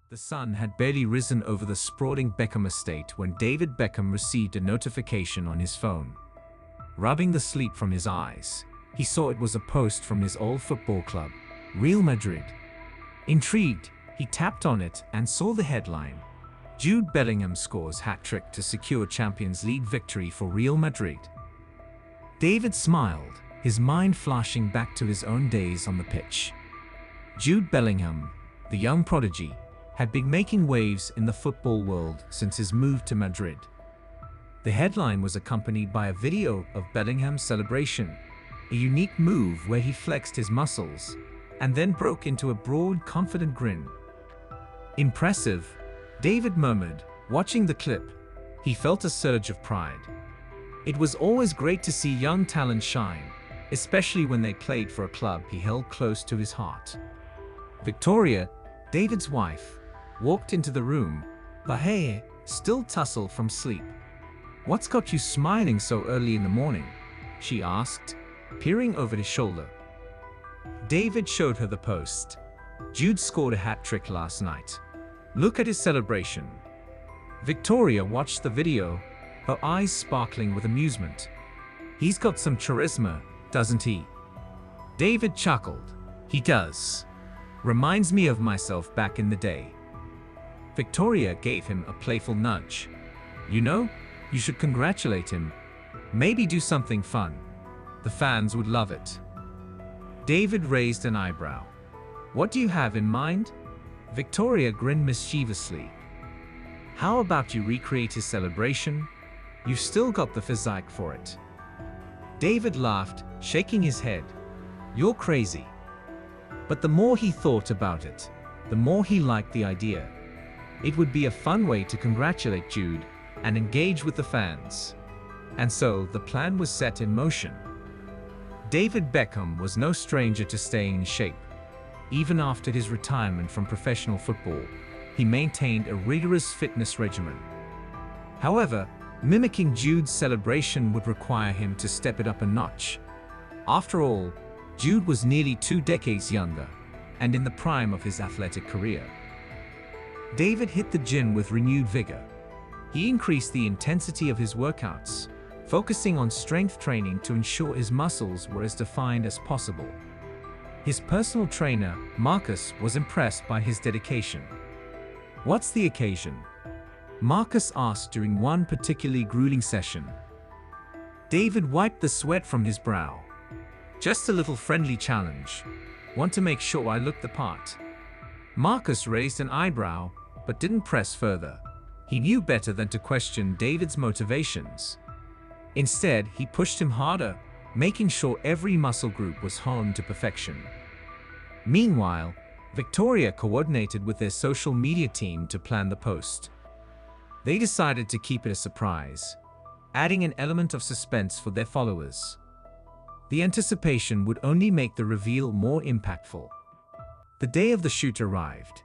The sun had barely risen over the sprawling Beckham estate when David Beckham received a notification on his phone. Rubbing the sleep from his eyes, he saw it was a post from his old football club, Real Madrid. Intrigued, he tapped on it and saw the headline: Jude Bellingham scores hat-trick to secure Champions League victory for Real Madrid. David smiled, his mind flashing back to his own days on the pitch. Jude Bellingham, the young prodigy, had been making waves in the football world since his move to Madrid. The headline was accompanied by a video of Bellingham's celebration, a unique move where he flexed his muscles and then broke into a broad, confident grin. "Impressive," David murmured, watching the clip. He felt a surge of pride. It was always great to see young talent shine, especially when they played for a club he held close to his heart. Victoria, David's wife, walked into the room, her hair still tousled from sleep. "What's got you smiling so early in the morning?" she asked, peering over his shoulder. David showed her the post. "Jude scored a hat-trick last night. Look at his celebration." Victoria watched the video, her eyes sparkling with amusement. "He's got some charisma, doesn't he?" David chuckled. "He does. Reminds me of myself back in the day." Victoria gave him a playful nudge. "You know, you should congratulate him. Maybe do something fun. The fans would love it." David raised an eyebrow. "What do you have in mind?" Victoria grinned mischievously. "How about you recreate his celebration? You've still got the physique for it." David laughed, shaking his head. "You're crazy." But the more he thought about it, the more he liked the idea. It would be a fun way to congratulate Jude and engage with the fans. And so the plan was set in motion. David Beckham was no stranger to staying in shape. Even after his retirement from professional football, he maintained a rigorous fitness regimen. However, mimicking Jude's celebration would require him to step it up a notch. After all, Jude was nearly 2 decades younger and in the prime of his athletic career. David hit the gym with renewed vigor. He increased the intensity of his workouts, focusing on strength training to ensure his muscles were as defined as possible. His personal trainer, Marcus, was impressed by his dedication. "What's the occasion?" Marcus asked during one particularly grueling session. David wiped the sweat from his brow. "Just a little friendly challenge. Want to make sure I look the part." Marcus raised an eyebrow, but didn't press further. He knew better than to question David's motivations. Instead, he pushed him harder, making sure every muscle group was honed to perfection. Meanwhile, Victoria coordinated with their social media team to plan the post. They decided to keep it a surprise, adding an element of suspense for their followers. The anticipation would only make the reveal more impactful. The day of the shoot arrived.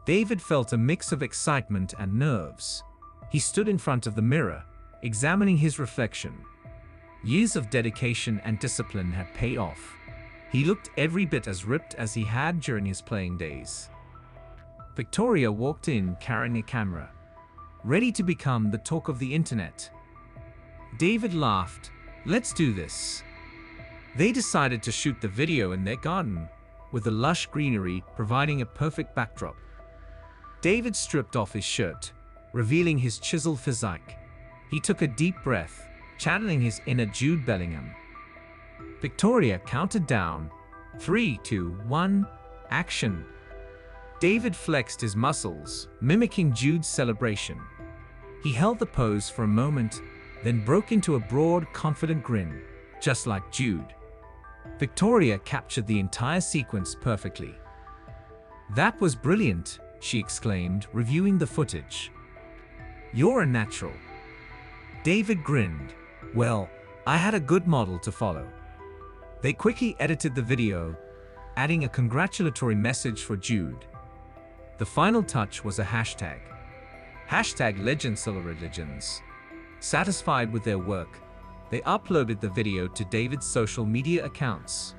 David felt a mix of excitement and nerves. He stood in front of the mirror, examining his reflection. Years of dedication and discipline had paid off. He looked every bit as ripped as he had during his playing days. Victoria walked in carrying a camera, ready to become the talk of the internet. David laughed. "Let's do this." They decided to shoot the video in their garden, with the lush greenery providing a perfect backdrop. David stripped off his shirt, revealing his chiseled physique. He took a deep breath, channeling his inner Jude Bellingham. Victoria counted down. 3, 2, 1, action. David flexed his muscles, mimicking Jude's celebration. He held the pose for a moment, then broke into a broad, confident grin, just like Jude. Victoria captured the entire sequence perfectly. "That was brilliant," she exclaimed, reviewing the footage. "You're a natural." David grinned. "Well, I had a good model to follow." They quickly edited the video, adding a congratulatory message for Jude. The final touch was a hashtag. #LegendsLegends. Satisfied with their work, they uploaded the video to David's social media accounts.